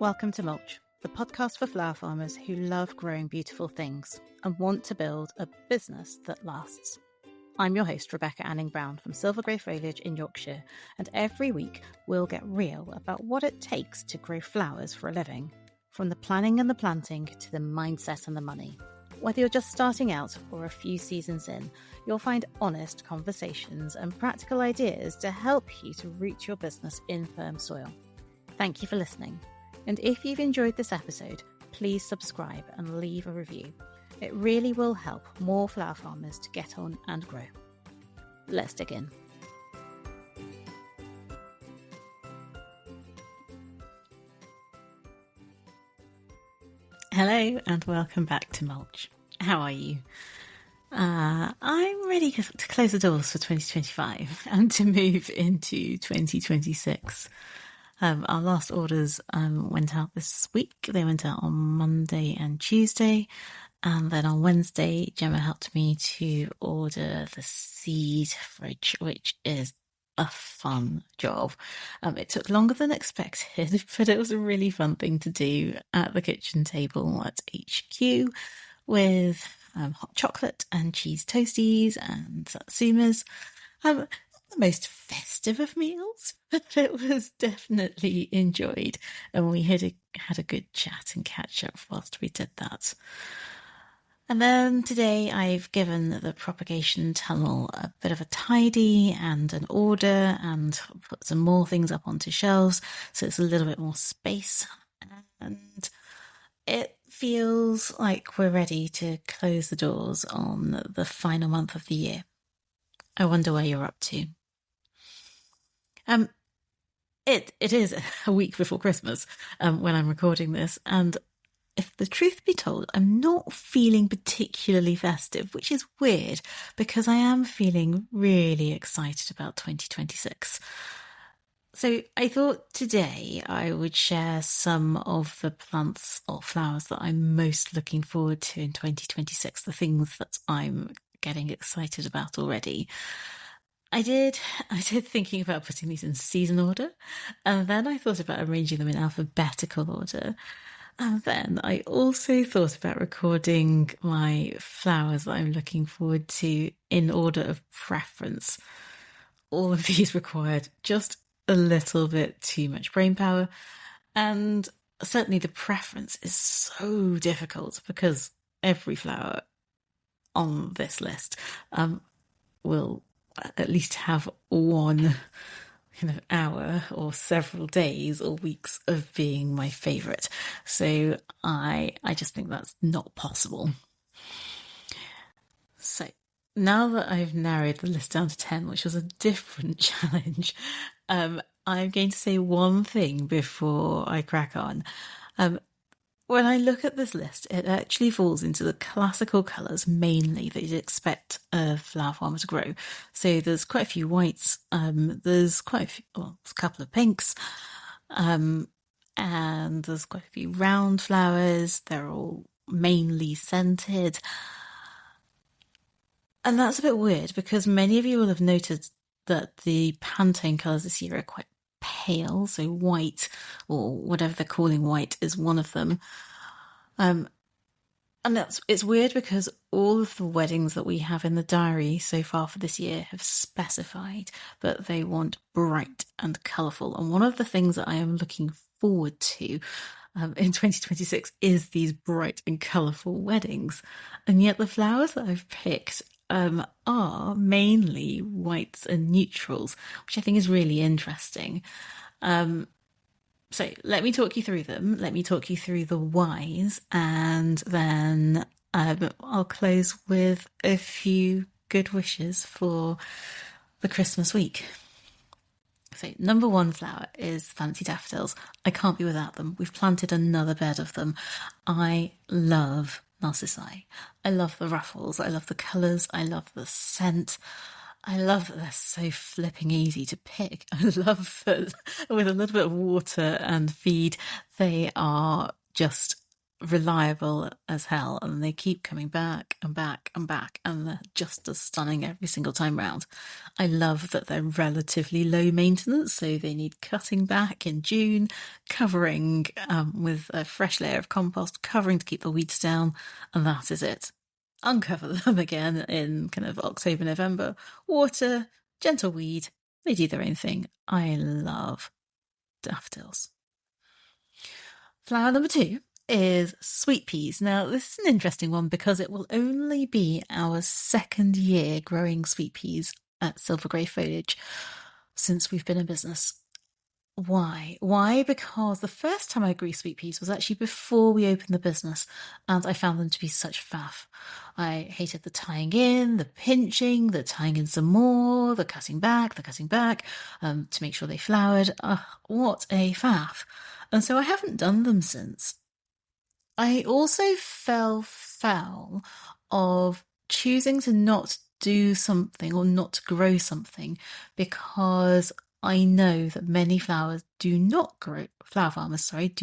Welcome to Mulch, the podcast for flower farmers who love growing beautiful things and want to build a business that lasts. I'm your host, Rebecca Anning-Brown from Silver Grey Foliage in Yorkshire, and every week we'll get real about what it takes to grow flowers for a living, from the planning and the planting to the mindset and the money. Whether you're just starting out or a few seasons in, you'll find honest conversations and practical ideas to help you to root your business in firm soil. Thank you for listening. And if you've enjoyed this episode, please subscribe and leave a review. It really will help more flower farmers to get on and grow. Let's dig in. Hello and welcome back to Mulch. How are you? I'm ready to close the doors for 2025 and to move into 2026. Our last orders went out this week. They went out on Monday and Tuesday. And then on Wednesday, Gemma helped me to order the seed fridge, which is a fun job. It took longer than expected, but it was a really fun thing to do at the kitchen table at HQ with hot chocolate and cheese toasties and satsumas. The most festive of meals, but it was definitely enjoyed, and we had a good chat and catch up whilst we did that. And then today I've given the propagation tunnel a bit of a tidy and an order and put some more things up onto shelves, so it's a little bit more space, and it feels like we're ready to close the doors on the final month of the year. I wonder where you're up to. It is a week before Christmas when I'm recording this, and if the truth be told, I'm not feeling particularly festive, which is weird because I am feeling really excited about 2026. So I thought today I would share some of the plants or flowers that I'm most looking forward to in 2026, the things that I'm getting excited about already. I did thinking about putting these in season order, and then I thought about arranging them in alphabetical order. And then I also thought about recording my flowers that I'm looking forward to in order of preference. All of these required just a little bit too much brain power, and certainly the preference is so difficult because every flower on this list will at least have one kind of hour or several days or weeks of being my favourite. So I just think that's not possible. So now that I've narrowed the list down to 10, which was a different challenge, I'm going to say one thing before I crack on. When I look at this list, it actually falls into the classical colours mainly that you'd expect a flower farmer to grow. So there's quite a few whites, there's quite a few, well, there's a couple of pinks, and there's quite a few round flowers. They're all mainly scented. And that's a bit weird because many of you will have noted that the Pantone colours this year are quite pale, so white, or whatever they're calling white, is one of them. And it's weird because all of the weddings that we have in the diary so far for this year have specified that they want bright and colourful. And one of the things that I am looking forward to in 2026 is these bright and colourful weddings. And yet the flowers that I've picked are mainly whites and neutrals, which I think is really interesting. So let me talk you through them. Let me talk you through the whys, and then I'll close with a few good wishes for the Christmas week. So number one flower is fancy daffodils. I can't be without them. We've planted another bed of them. I love narcissi. I love the ruffles. I love the colours. I love the scent. I love that they're so flipping easy to pick. I love that with a little bit of water and feed, they are just reliable as hell, and they keep coming back and back and back, and they're just as stunning every single time round. I love that they're relatively low maintenance, so they need cutting back in June, covering with a fresh layer of compost, covering to keep the weeds down, and that is it. Uncover them again in kind of October, November, water, gentle weed, they do their own thing. I love daffodils. Flower number 2 is sweet peas. Now, this is an interesting one because it will only be our second year growing sweet peas at Silver Grey Foliage since we've been in business. Why? Because the first time I grew sweet peas was actually before we opened the business, and I found them to be such faff. I hated the tying in, the pinching, the tying in some more, the cutting back, to make sure they flowered. What a faff. And so I haven't done them since. I also fell foul of choosing to not do something or not to grow something because I know that many flower farmers do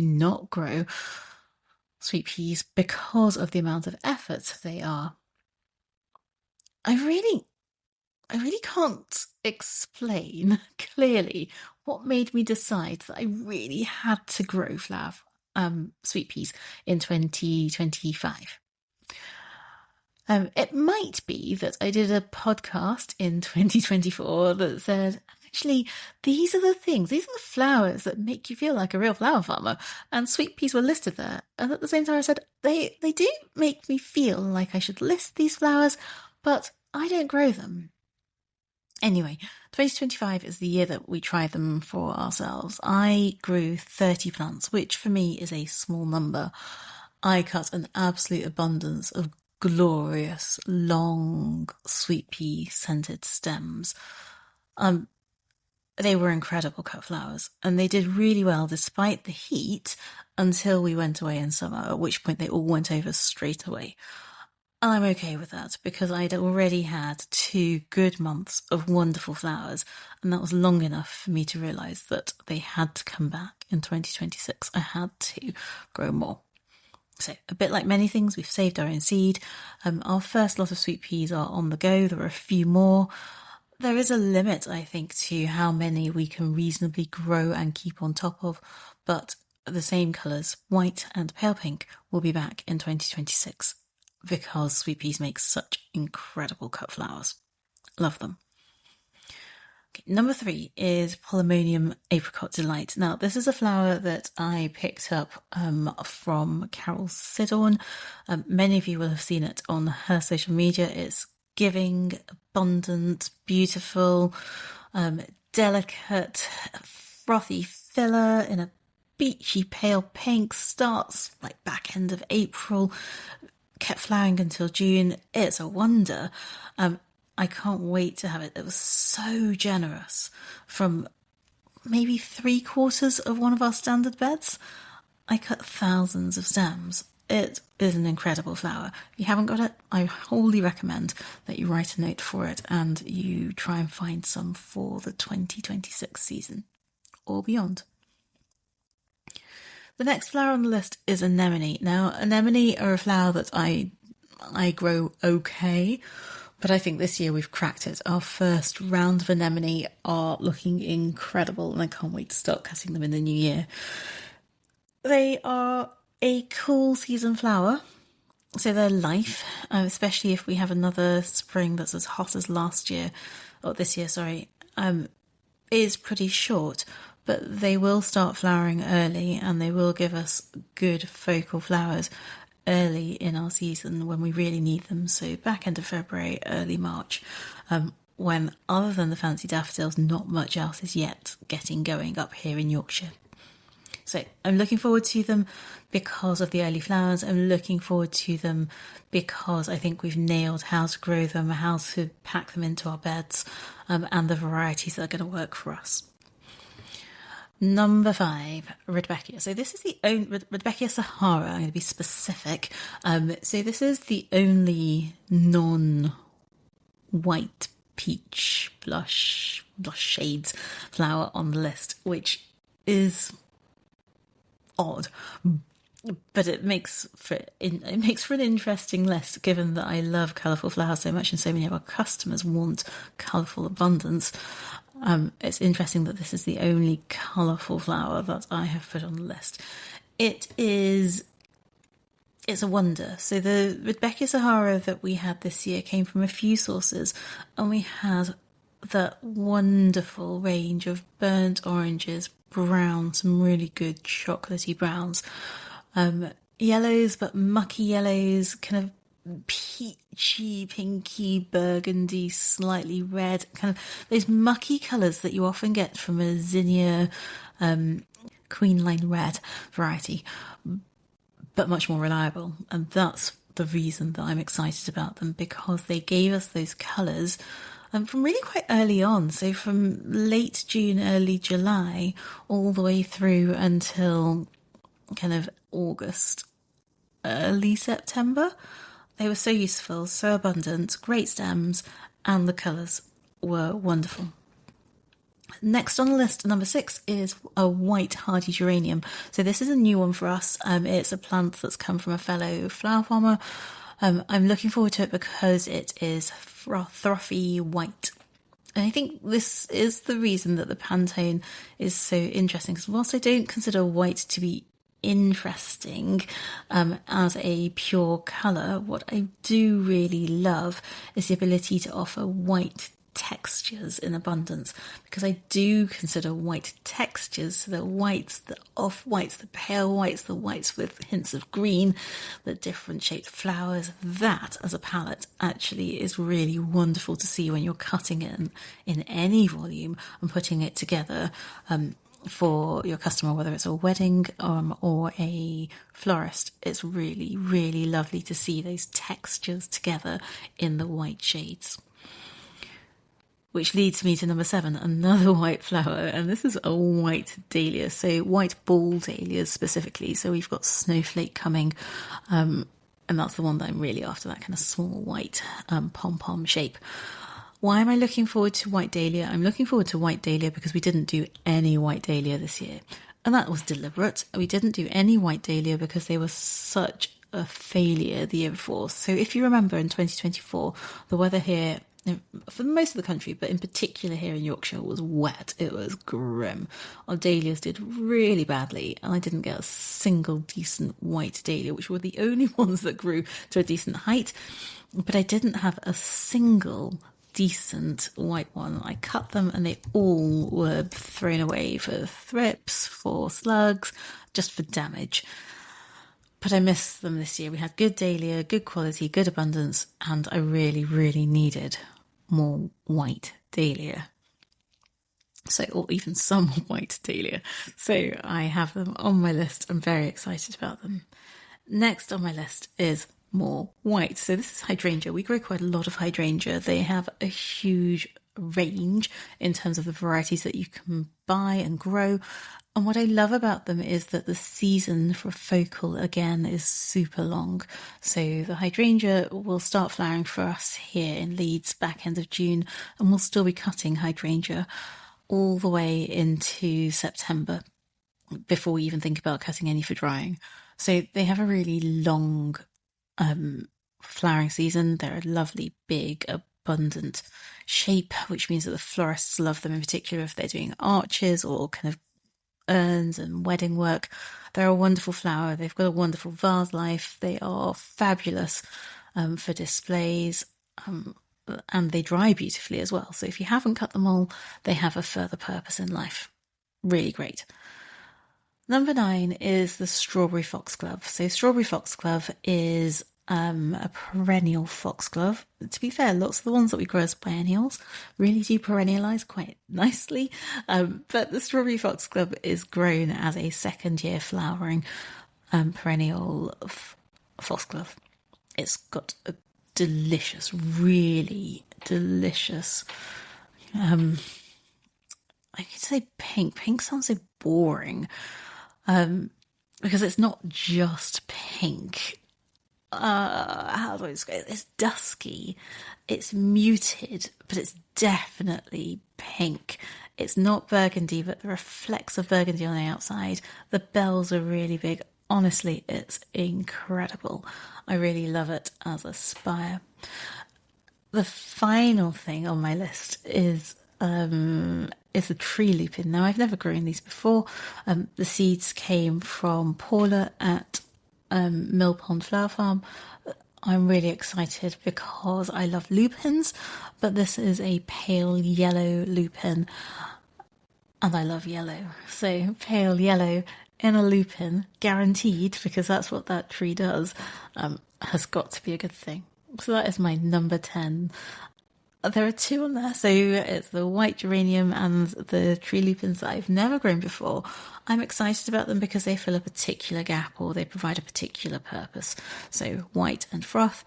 not grow sweet peas because of the amount of effort they are. I really can't explain clearly what made me decide that I really had to grow sweet peas in 2025. It might be that I did a podcast in 2024 that said, actually, these are the flowers that make you feel like a real flower farmer. And sweet peas were listed there. And at the same time, I said, they do make me feel like I should list these flowers, but I don't grow them. Anyway, 2025 is the year that we tried them for ourselves. I grew 30 plants, which for me is a small number. I cut an absolute abundance of glorious, long, sweet pea scented stems. They were incredible cut flowers, and they did really well despite the heat until we went away in summer, at which point they all went over straight away. And I'm okay with that because I'd already had 2 good months of wonderful flowers, and that was long enough for me to realise that they had to come back in 2026. I had to grow more. So, a bit like many things, we've saved our own seed. Our first lot of sweet peas are on the go. There are a few more. There is a limit, I think, to how many we can reasonably grow and keep on top of, but the same colours, white and pale pink, will be back in 2026 because sweet peas make such incredible cut flowers. Love them. Okay, number 3 is Polemonium Apricot Delight. Now, this is a flower that I picked up from Carol Sidorn. Many of you will have seen it on her social media. It's giving, abundant, beautiful, delicate, frothy filler in a beachy pale pink. Starts like back end of April, kept flowering until June. It's a wonder. I can't wait to have it. It was so generous from maybe 3/4 of one of our standard beds. I cut thousands of stems. It is an incredible flower. If you haven't got it, I wholly recommend that you write a note for it and you try and find some for the 2026 season or beyond. The next flower on the list is anemone. Now, anemone are a flower that I grow okay, but I think this year we've cracked it. Our first round of anemone are looking incredible, and I can't wait to start cutting them in the new year. They are a cool season flower, so their life, especially if we have another spring that's as hot as this year, is pretty short. But they will start flowering early, and they will give us good focal flowers early in our season when we really need them. So back end of February, early March, when other than the fancy daffodils, not much else is yet getting going up here in Yorkshire. So I'm looking forward to them because of the early flowers. I'm looking forward to them because I think we've nailed how to grow them, how to pack them into our beds, and the varieties that are going to work for us. Number 5, Rudbeckia. So this is the only Rudbeckia Sahara. I'm going to be specific. So this is the only non-white peach blush shades flower on the list, which is odd. but it makes for an interesting list, given that I love colourful flowers so much, and so many of our customers want colourful abundance. It's interesting that this is the only colourful flower that I have put on the list. It's a wonder. So the Rebecca Sahara that we had this year came from a few sources, and we had that wonderful range of burnt oranges, browns, some really good chocolatey browns, yellows, but mucky yellows, kind of peachy, pinky, burgundy, slightly red, kind of those mucky colours that you often get from a zinnia Queen Line Red variety, but much more reliable. And that's the reason that I'm excited about them, because they gave us those colours from really quite early on. So from late June, early July, all the way through until kind of August, early September. They were so useful, so abundant, great stems, and the colours were wonderful. Next on the list, number 6, is a white hardy geranium. So this is a new one for us. It's a plant that's come from a fellow flower farmer. I'm looking forward to it because it is frothy white. And I think this is the reason that the Pantone is so interesting, because whilst I don't consider white to be interesting as a pure colour, what I do really love is the ability to offer white textures in abundance, because I do consider white textures, so the whites, the off whites, the pale whites, the whites with hints of green, the different shaped flowers, that as a palette actually is really wonderful to see when you're cutting it in any volume and putting it together for your customer, whether it's a wedding or a florist. It's really, really lovely to see those textures together in the white shades. Which leads me to number 7, another white flower, and this is a white dahlia, so white ball dahlias specifically. So we've got Snowflake coming, and that's the one that I'm really after, that kind of small white pom-pom shape. Why am I looking forward to white dahlia? I'm looking forward to white dahlia because we didn't do any white dahlia this year, and that was deliberate. We didn't do any white dahlia because they were such a failure the year before. So if you remember, in 2024, the weather here, for most of the country, but in particular here in Yorkshire, was wet. It was grim. Our dahlias did really badly, and I didn't get a single decent white dahlia, which were the only ones that grew to a decent height. But I didn't have a single decent white one. I cut them and they all were thrown away for thrips, for slugs, just for damage. But I missed them this year. We had good dahlia, good quality, good abundance, and I really, really needed more white dahlia. So, or even some white dahlia. So I have them on my list. I'm very excited about them. Next on my list is more white. So this is hydrangea. We grow quite a lot of hydrangea. They have a huge range in terms of the varieties that you can buy and grow. And what I love about them is that the season for focal, again, is super long. So the hydrangea will start flowering for us here in Leeds back end of June, and we'll still be cutting hydrangea all the way into September before we even think about cutting any for drying. So they have a really long flowering season. They're a lovely, big, abundant shape, which means that the florists love them, in particular if they're doing arches or kind of urns and wedding work. They're a wonderful flower. They've got a wonderful vase life. They are fabulous for displays, and they dry beautifully as well. So if you haven't cut them all, they have a further purpose in life. Really great. Number 9 is the strawberry foxglove. So strawberry foxglove is a perennial foxglove. To be fair, lots of the ones that we grow as biennials really do perennialise quite nicely. But the strawberry foxglove is grown as a second-year flowering perennial foxglove. It's got a delicious, really delicious, I could say pink. Pink sounds so boring because it's not just pink. How do I describe it? It's dusky, it's muted, but it's definitely pink. It's not burgundy, but there are flecks of burgundy on the outside. The bells are really big Honestly, it's incredible. I really love it as a spire. The final thing on my list is a tree lupin. Now, I've never grown these before. The seeds came from Paula at Mill Pond Flower Farm. I'm really excited because I love lupins, but this is a pale yellow lupin, and I love yellow. So pale yellow in a lupin, guaranteed, because that's what that tree does, has got to be a good thing. So that is my number 10. There are 2 on there, so it's the white geranium and the tree lupins that I've never grown before. I'm excited about them because they fill a particular gap or they provide a particular purpose. So white and froth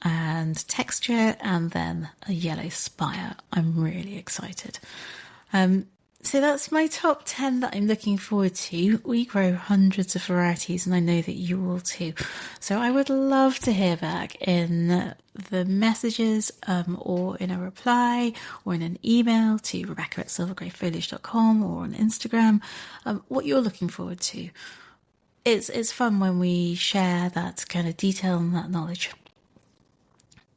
and texture, and then a yellow spire. I'm really excited. So that's my top 10 that I'm looking forward to. We grow hundreds of varieties, and I know that you will too. So I would love to hear back in the messages, or in a reply, or in an email to rebecca@silvergreyfoliage.com, or on Instagram, what you're looking forward to. It's fun when we share that kind of detail and that knowledge.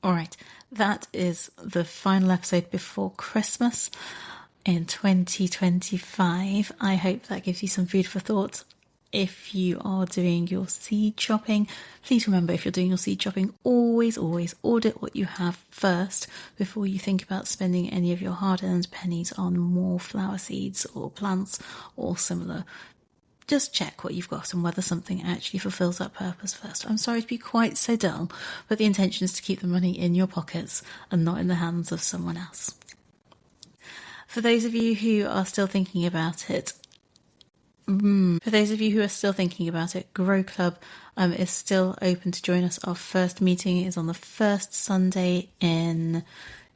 All right, that is the final episode before Christmas in 2025. I hope that gives you some food for thought. If you are doing your seed shopping, please remember, if you're doing your seed shopping, always audit what you have first before you think about spending any of your hard-earned pennies on more flower seeds or plants or similar. Just check what you've got and whether something actually fulfills that purpose first. I'm sorry to be quite so dull, but the intention is to keep the money in your pockets and not in the hands of someone else. For those of you who are still thinking about it, Grow Club is still open to join us. Our first meeting is on the first Sunday in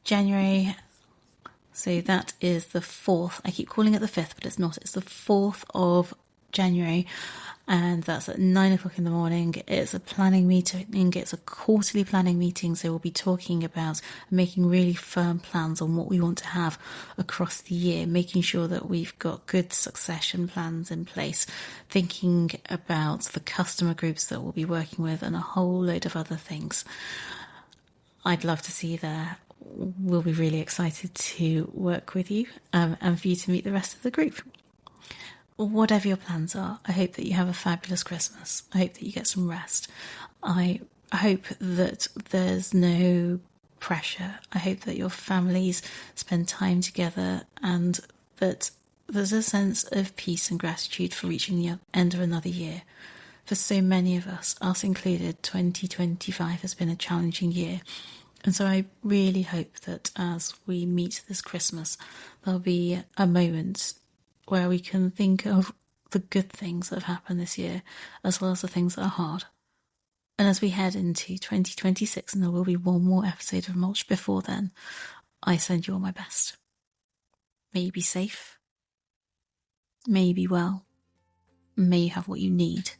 January. So that is the 4th. I keep calling it the 5th, but it's not. It's the 4th of January. And that's at 9 o'clock in the morning. It's a planning meeting. It's a quarterly planning meeting. So we'll be talking about making really firm plans on what we want to have across the year, making sure that we've got good succession plans in place, thinking about the customer groups that we'll be working with, and a whole load of other things. I'd love to see you there. We'll be really excited to work with you, and for you to meet the rest of the group. Whatever your plans are, I hope that you have a fabulous Christmas. I hope that you get some rest. I hope that there's no pressure. I hope that your families spend time together, and that there's a sense of peace and gratitude for reaching the end of another year. For so many of us included, 2025 has been a challenging year. And so I really hope that as we meet this Christmas, there'll be a moment where we can think of the good things that have happened this year, as well as the things that are hard. And as we head into 2026, and there will be one more episode of Mulch before then, I send you all my best. May you be safe. May you be well. May you have what you need.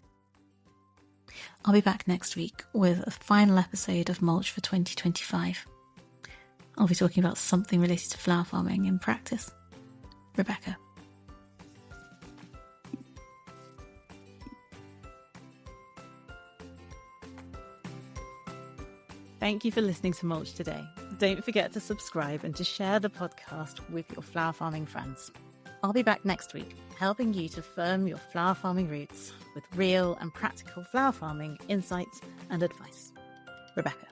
I'll be back next week with a final episode of Mulch for 2025. I'll be talking about something related to flower farming in practice. Rebecca. Thank you for listening to Mulch today. Don't forget to subscribe and to share the podcast with your flower farming friends. I'll be back next week, helping you to firm your flower farming roots with real and practical flower farming insights and advice. Rebecca.